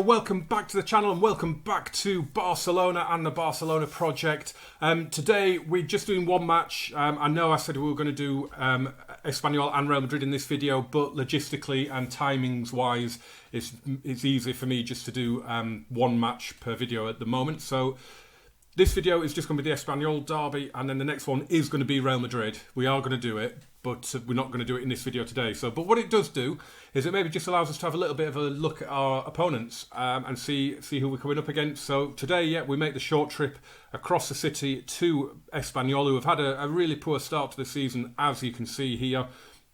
welcome back to the channel and welcome back to Barcelona and the Barcelona project. Today we're just doing one match. I know I said we were going to do Espanyol and Real Madrid in this video, but logistically and timings wise it's easier for me just to do one match per video at the moment. So this video is just going to be the Espanyol derby, and then the next one is going to be Real Madrid. We are going to do it, but we're not going to do it in this video today. But what it does do is it maybe just allows us to have a little bit of a look at our opponents and see who we're coming up against. So today, we make the short trip across the city to Espanyol, who have had a really poor start to the season, as you can see here.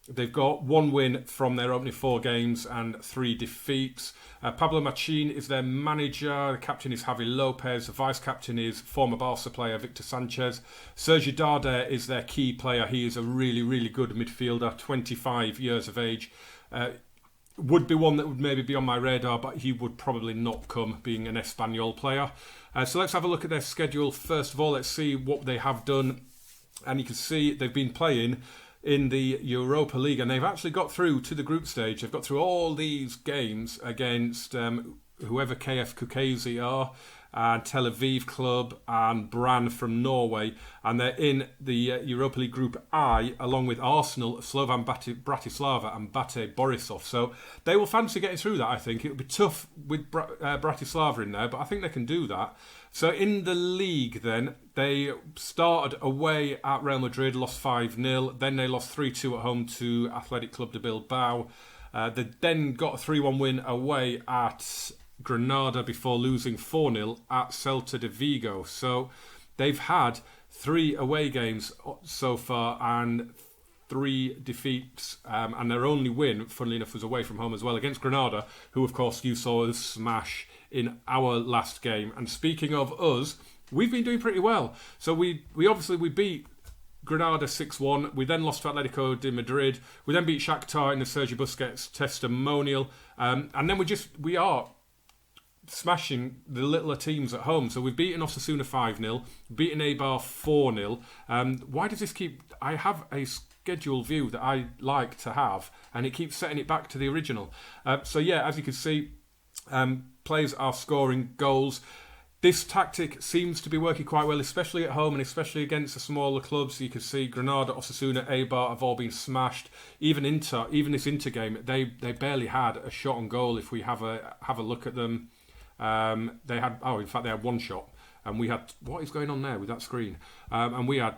They've got one win from their opening 4 games and 3 defeats. Pablo Machin is their manager. The captain is Javi Lopez. The vice-captain is former Barca player Victor Sanchez. Sergi Darder is their key player. He is a really, really good midfielder, 25 years of age. Would be one that would maybe be on my radar, but he would probably not come, being an Espanyol player. So let's have a look at their schedule. First of all, let's see what they have done. And you can see they've been playing in the Europa League, and they've actually got through to the group stage. They've got through all these games against whoever KF Kukesi are, and Tel Aviv Club and Brann from Norway, and they're in the Europa League Group I, along with Arsenal, Slovan Bratislava and Bate Borisov. So they will fancy getting through that, I think. It'll be tough with Bratislava in there, but I think they can do that. So in the league then, they started away at Real Madrid, lost 5-0. Then they lost 3-2 at home to Athletic Club de Bilbao. They then got a 3-1 win away at Granada before losing 4-0 at Celta de Vigo. So they've had 3 away games so far and 3 defeats, and their only win, funnily enough, was away from home as well against Granada, who of course you saw us smash in our last game. And speaking of us, we've been doing pretty well. So we beat Granada 6-1. We then lost to Atletico de Madrid. We then beat Shakhtar in the Sergi Busquets testimonial, and then we are smashing the littler teams at home. So we've beaten Osasuna 5-0, beaten Eibar 4-0. Why does this keep... I have a schedule view that I like to have, and it keeps setting it back to the original. As you can see, players are scoring goals. This tactic seems to be working quite well, especially at home and especially against the smaller clubs. You can see Granada, Osasuna, Eibar have all been smashed. Even this Inter game, they barely had a shot on goal. If we have a look at them, they had one shot, and we had, what is going on there with that screen? And we had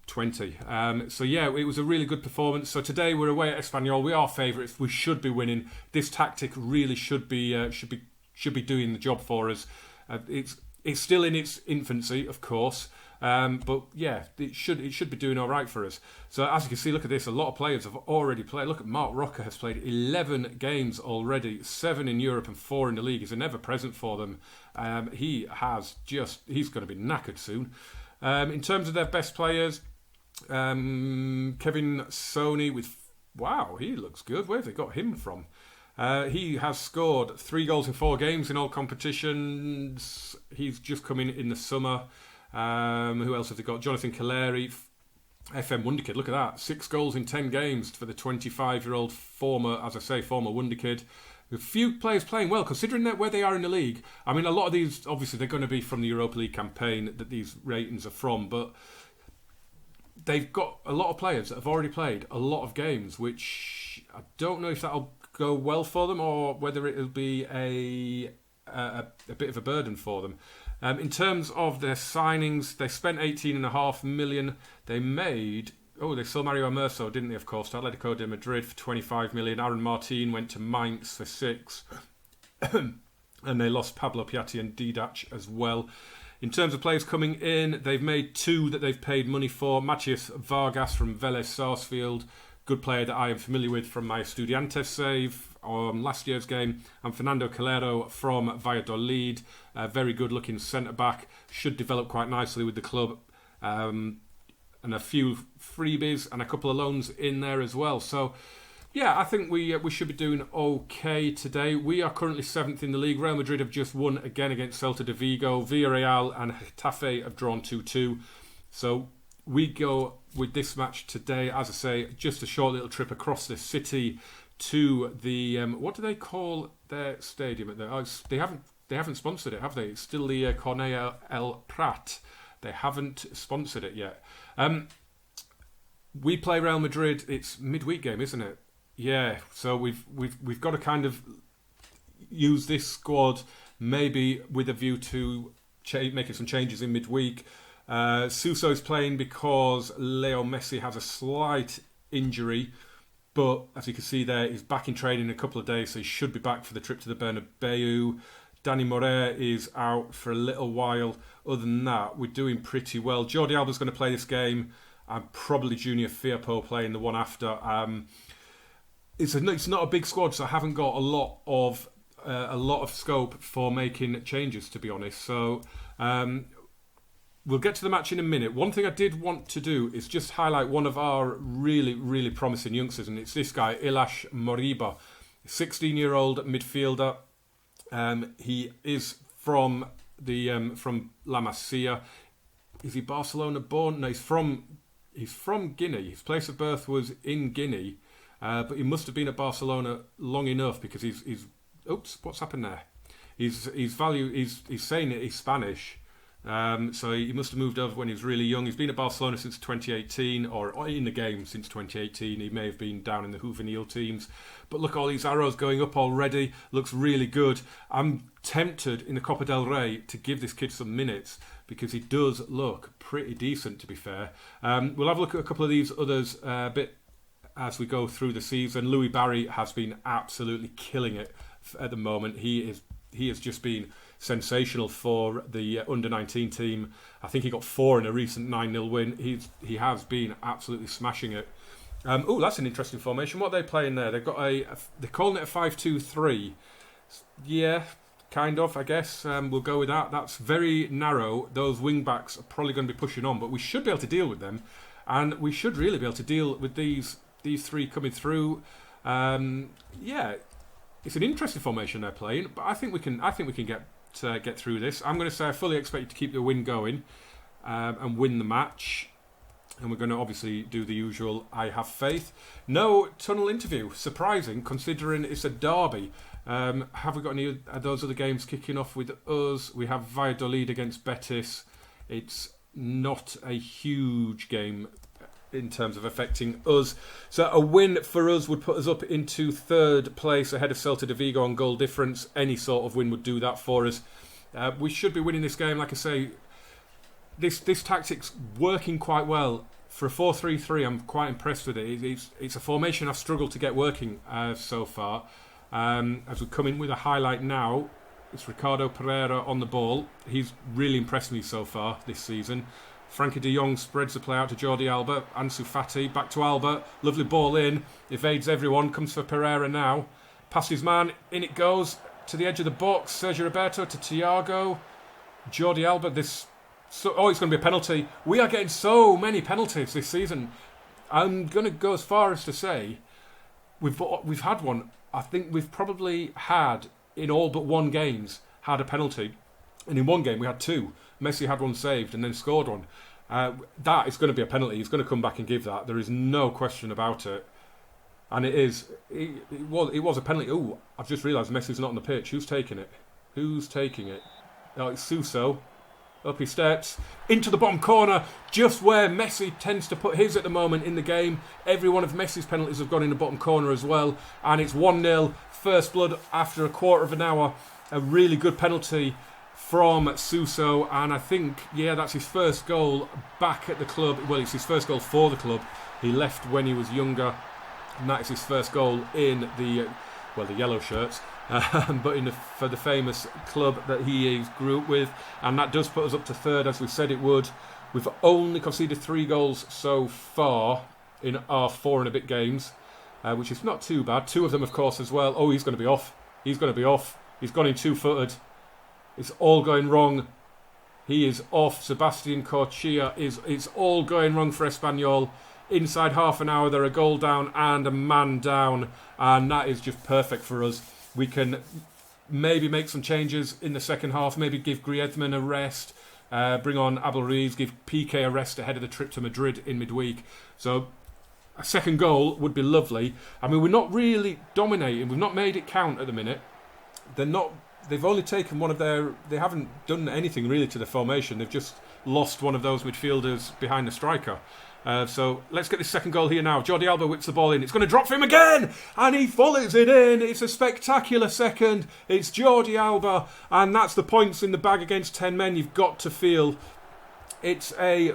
20. It was a really good performance. So today we're away at Espanyol. We are favourites. We should be winning. This tactic really should be doing the job for us. It's still in its infancy, of course, but it should be doing all right for us. So as you can see, look at this. A lot of players have already played. Look at Marc Roca has played 11 games already, 7 in Europe and 4 in the league. He's a never present for them. He's going to be knackered soon. In terms of their best players, Kevin Sony he looks good. Where have they got him from? He has scored 3 goals in 4 games in all competitions. He's just come in the summer. Who else have they got? Jonathan Kaleri, FM20 kid. Look at that. 6 goals in 10 games for the 25-year-old former wonder kid. A few players playing well, considering where they are in the league. I mean, a lot of these, obviously, they're going to be from the Europa League campaign that these ratings are from, but they've got a lot of players that have already played a lot of games, which I don't know if that'll go well for them or whether it'll be a bit of a burden for them. In terms of their signings, they spent 18.5 million. They sold Mario Amerso, didn't they, of course, to Atletico de Madrid for 25 million. Aaron Martin went to Mainz for 6. And they lost Pablo Piatti and Didac as well. In terms of players coming in, they've made 2 that they've paid money for. Matthias Vargas from Vélez Sarsfield, good player that I am familiar with from my Estudiantes save on last year's game, and Fernando Calero from Valladolid, a very good looking centre-back, should develop quite nicely with the club, and a few freebies and a couple of loans in there as well. So I think we should be doing okay today. We are currently 7th in the league. Real Madrid have just won again against Celta de Vigo. Villarreal and Getafe have drawn 2-2. So we go with this match today, as I say, just a short little trip across the city to the, what do they call their stadium? They haven't sponsored it, have they? It's still the Cornellà El Prat. They haven't sponsored it yet. We play Real Madrid. It's midweek game, isn't it? Yeah. So we've got to kind of use this squad maybe with a view to making some changes in midweek. Suso's playing because Leo Messi has a slight injury, but as you can see there, he's back in training in a couple of days, so he should be back for the trip to the Bernabeu. Dani Morer is out for a little while. Other than that, we're doing pretty well. Jordi Alba's going to play this game, and probably Junior Firpo playing the one after. It's not a big squad, so I haven't got a lot of scope for making changes, to be honest. So we'll get to the match in a minute. One thing I did want to do is just highlight one of our really, really promising youngsters, and it's this guy, Ilaix Moriba, 16-year-old midfielder. He is from La Masia. Is he Barcelona born? No, he's from Guinea. His place of birth was in Guinea, but he must have been at Barcelona long enough because he's. Oops, what's happened there? He's saying that he's Spanish. So he must have moved over when he was really young. He's been at Barcelona since 2018, or in the game since 2018. He may have been down in the juvenile teams. But look, all these arrows going up already. Looks really good. I'm tempted in the Copa del Rey to give this kid some minutes because he does look pretty decent, to be fair. We'll have a look at a couple of these others a bit as we go through the season. Louis Barry has been absolutely killing it at the moment. He has just been sensational for the under-19 team. I think he got 4 in a recent 9-0 win. He has been absolutely smashing it. That's an interesting formation. What are they playing there? They've got they're calling it a 5-2-3. Yeah, kind of, I guess. We'll go with that. That's very narrow. Those wing-backs are probably going to be pushing on, but we should be able to deal with them. And we should really be able to deal with these three coming through. It's an interesting formation they're playing, but I think we can get through this. I'm going to say I fully expect you to keep the win going and win the match. And we're going to obviously do the usual I have faith. No tunnel interview. Surprising, considering it's a derby. Have we got any of those other games kicking off with us? We have Valladolid against Betis. It's not a huge game in terms of affecting us. So a win for us would put us up into 3rd place ahead of Celta de Vigo on goal difference. Any sort of win would do that for us. We should be winning this game. Like I say, this tactic's working quite well. For a 4-3-3, I'm quite impressed with it. It's a formation I've struggled to get working so far. As we come in with a highlight now, it's Ricardo Pereira on the ball. He's really impressed me so far this season. Frankie de Jong spreads the play out to Jordi Alba. Ansu Fati back to Alba. Lovely ball in. Evades everyone. Comes for Pereira now. Past his man. In it goes to the edge of the box. Sergio Roberto to Thiago. Jordi Alba. It's going to be a penalty. We are getting so many penalties this season. I'm going to go as far as to say we've had one. I think we've probably had, in all but one games, had a penalty. And in one game we had 2. Messi had one saved and then scored one. That is going to be a penalty. He's going to come back and give that. There is no question about it. And it is. It was a penalty. Oh, I've just realised Messi's not on the pitch. Who's taking it? Who's taking it? Oh, it's Suso. Up he steps. Into the bottom corner. Just where Messi tends to put his at the moment in the game. Every one of Messi's penalties have gone in the bottom corner as well. And it's 1-0. First blood after a quarter of an hour. A really good penalty from Suso, and I think, that's his first goal back at the club. Well, it's his first goal for the club. He left when he was younger, and that is his first goal in the yellow shirts, but for the famous club that he grew up with, and that does put us up to 3rd, as we said it would. We've only conceded 3 goals so far in our 4 and a bit games, which is not too bad. 2 of them, of course, as well. Oh, he's going to be off. He's gone in 2-footed. It's all going wrong. He is off. Sebastian Corchia it's all going wrong for Espanyol. Inside half an hour, they're a goal down and a man down. And that is just perfect for us. We can maybe make some changes in the second half. Maybe give Griezmann a rest. Bring on Abel Ruiz. Give Piqué a rest ahead of the trip to Madrid in midweek. So a second goal would be lovely. I mean, we're not really dominating. We've not made it count at the minute. they're not. They've only taken one of their. They haven't done anything really to the formation. They've just lost one of those midfielders behind the striker. So let's get this second goal here now. Jordi Alba whips the ball in. It's going to drop for him again, and he volleys it in. It's a spectacular second. It's Jordi Alba, and that's the points in the bag against 10 men. You've got to feel it's a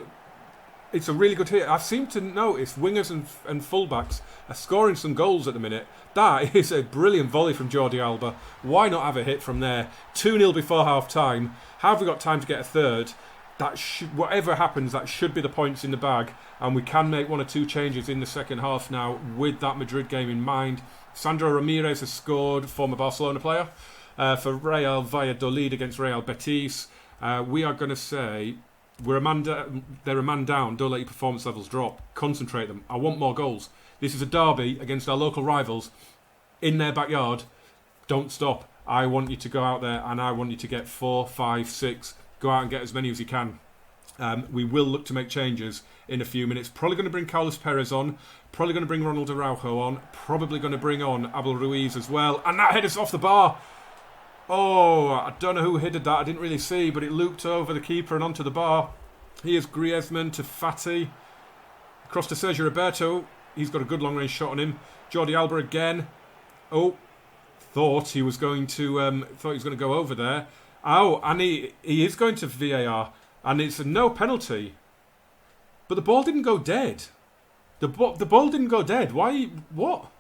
really good hit. I seem to notice wingers and fullbacks are scoring some goals at the minute. That is a brilliant volley from Jordi Alba. Why not have a hit from there? 2-0 before half time. Have we got time to get a third? Whatever happens, that should be the points in the bag, and we can make 1 or 2 changes in the second half now with that Madrid game in mind. Sandro Ramirez has scored, former Barcelona player, for Real Valladolid against Real Betis. We are going to say they're a man down. Don't let your performance levels drop. Concentrate them. I want more goals. This is a derby against our local rivals in their backyard. Don't stop. I want you to go out there and I want you to get 4, 5, 6. Go out and get as many as you can. We will look to make changes in a few minutes. Probably going to bring Carlos Perez on. Probably going to bring Ronald Araujo on. Probably going to bring on Abel Ruiz as well. And that header's off the bar. Oh, I don't know who headed that. I didn't really see, but it looped over the keeper and onto the bar. Here's Griezmann to Fati. Across to Sergio Roberto. He's got a good long-range shot on him. Jordi Alba again. Oh, thought he was going to go over there. Oh, and he is going to VAR, and it's a no penalty. But the ball didn't go dead. The ball didn't go dead. Why? What?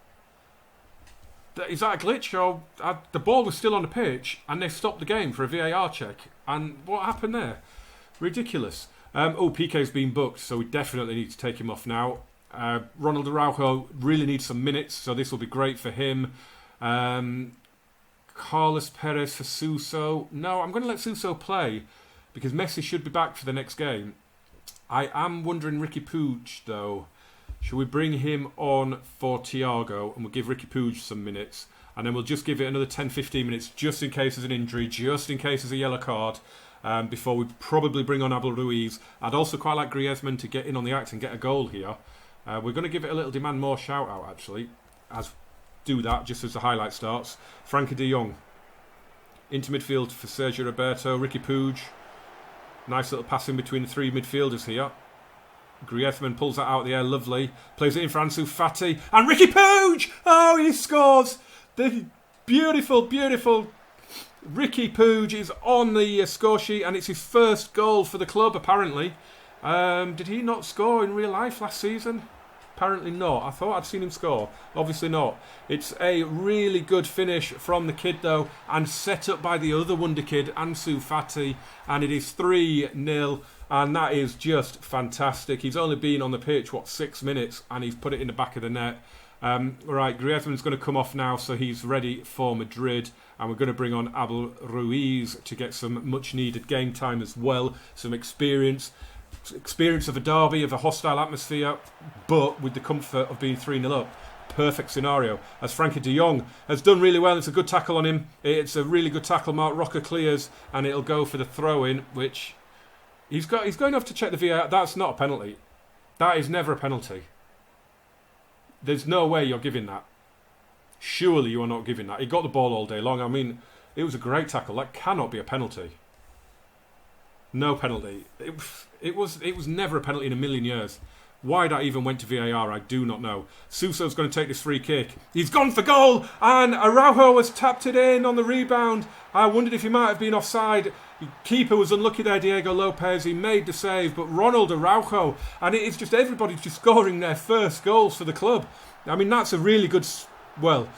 Is that a glitch? Or the ball was still on the pitch, and they stopped the game for a VAR check. And what happened there? Ridiculous. PK's been booked, so we definitely need to take him off now. Ronald Araujo really needs some minutes, so this will be great for him. Carlos Perez for Suso. No, I'm going to let Suso play because Messi should be back for the next game. I am wondering Ricky Puig, though. Should we bring him on for Thiago and we'll give Ricky Puig some minutes, and then we'll just give it another 10-15 minutes just in case there's an injury, just in case there's a yellow card, before we probably bring on Abel Ruiz. I'd also quite like Griezmann to get in on the act and get a goal here. We're going to give it a little demand more shout out actually, as do that just as the highlight starts. Frankie de Jong into midfield for Sergio Roberto. Ricky Puig, nice little pass in between the 3 midfielders here. Griezmann pulls that out of the air, lovely. Plays it in for Ansu Fati, and Ricky Puig! Oh, he scores! The beautiful Ricky Puig is on the score sheet, and it's his first goal for the club apparently. Did he not score in real life last season? Apparently not. I thought I'd seen him score. Obviously not. It's a really good finish from the kid though, and set up by the other wonder kid, Ansu Fati, and it is 3-0, and that is just fantastic. He's only been on the pitch, 6 minutes, and he's put it in the back of the net. Right, Griezmann's going to come off now, so he's ready for Madrid, and we're going to bring on Abel Ruiz to get some much needed game time as well, some experience of a derby, of a hostile atmosphere, but with the comfort of being 3-0 up. Perfect scenario, as Frankie de Jong has done really well. It's a good tackle on him. It's a really good tackle. Mark Rocker clears, and it'll go for the throw-in, which he's going off to check the VAR. That's not a penalty. That is never a penalty. There's no way you're giving that. Surely you are not giving that. He got the ball all day long. I mean, it was a great tackle. That cannot be a penalty. No penalty. It was never a penalty in a million years. Why that even went to VAR, I do not know. Suso's going to take this free kick. He's gone for goal, and Araujo has tapped it in on the rebound. I wondered if he might have been offside. The keeper was unlucky there, Diego Lopez. He made the save, but Ronald Araujo, and it is just everybody just scoring their first goals for the club. I mean, that's a really good... Well,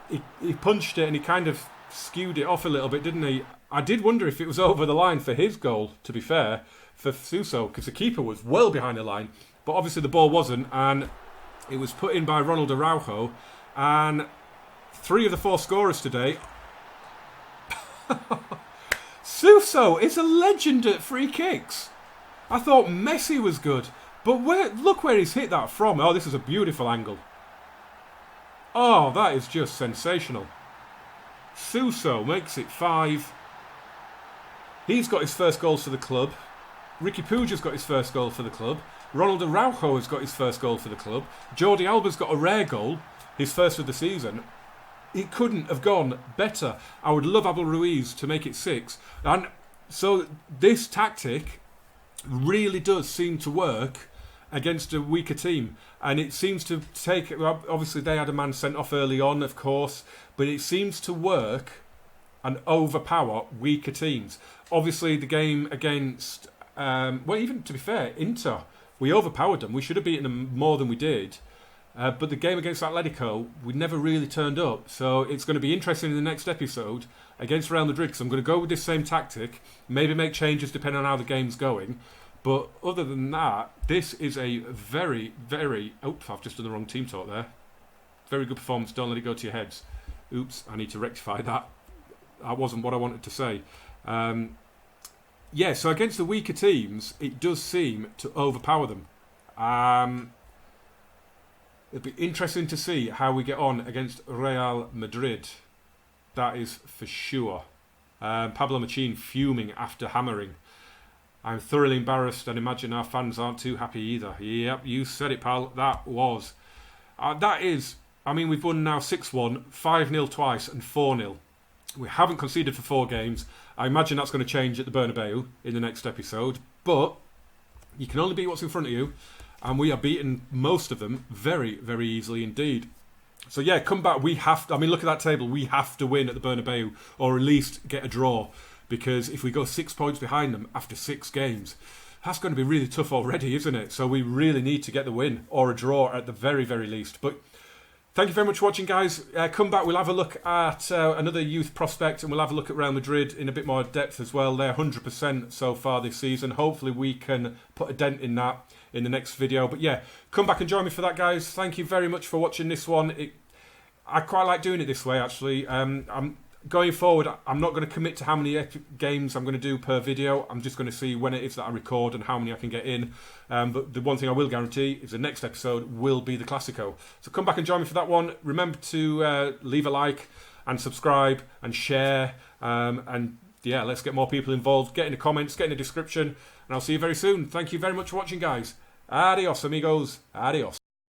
he punched it and he kind of skewed it off a little bit, didn't he? I did wonder if it was over the line for his goal, to be fair, for Suso, because the keeper was well behind the line. But obviously the ball wasn't, and it was put in by Ronald Araujo. And 3 of the 4 scorers today... Suso is a legend at free kicks. I thought Messi was good, but look where he's hit that from. Oh, this is a beautiful angle. Oh, that is just sensational. Suso makes it 5. He's got his first goals for the club. Ricky Puig has got his first goal for the club. Ronald Araujo has got his first goal for the club. Jordi Alba's got a rare goal, his first of the season. it couldn't have gone better. I would love Abel Ruiz to make it 6. And so this tactic really does seem to work against a weaker team. And it seems to take... Obviously, they had a man sent off early on, of course. But it seems to work and overpower weaker teams. Obviously, the game against... well, even to be fair, Inter, we overpowered them. We should have beaten them more than we did. But the game against Atletico, we never really turned up. So it's going to be interesting in the next episode against Real Madrid, because I'm going to go with this same tactic, maybe make changes depending on how the game's going. But other than that, this is a very, very... Oh, I've just done the wrong team talk there. Very good performance. Don't let it go to your heads. Oops, I need to rectify that. That wasn't what I wanted to say. Yeah, so against the weaker teams, it does seem to overpower them. It'll be interesting to see how we get on against Real Madrid. That is for sure. Pablo Machin fuming after hammering. I'm thoroughly embarrassed, and imagine our fans aren't too happy either. Yep, you said it, pal. That was. That is... I mean, we've won now 6-1, 5-0 twice, and 4-0. We haven't conceded for 4 games. I imagine that's going to change at the Bernabeu in the next episode. But you can only beat what's in front of you. And we are beating most of them very, very easily indeed. So yeah, come back. We have to, I mean, look at that table. We have to win at the Bernabeu, or at least get a draw. Because if we go 6 points behind them after 6 games, that's going to be really tough already, isn't it? So we really need to get the win, or a draw at the very, very least. But thank you very much for watching, guys. Come back. We'll have a look at another youth prospect, and we'll have a look at Real Madrid in a bit more depth as well. They're 100% so far this season. Hopefully we can put a dent in that in the next video. But yeah, come back and join me for that, guys. Thank you very much for watching this one. I quite like doing it this way, actually. I'm going forward, I'm not going to commit to how many games I'm going to do per video. I'm just going to see when it is that I record and how many I can get in. But the one thing I will guarantee is the next episode will be the Classico. So come back and join me for that one. Remember to leave a like and subscribe and share. And yeah, let's get more people involved. Get in the comments, get in the description. And I'll see you very soon. Thank you very much for watching, guys. Adios, amigos. Adios.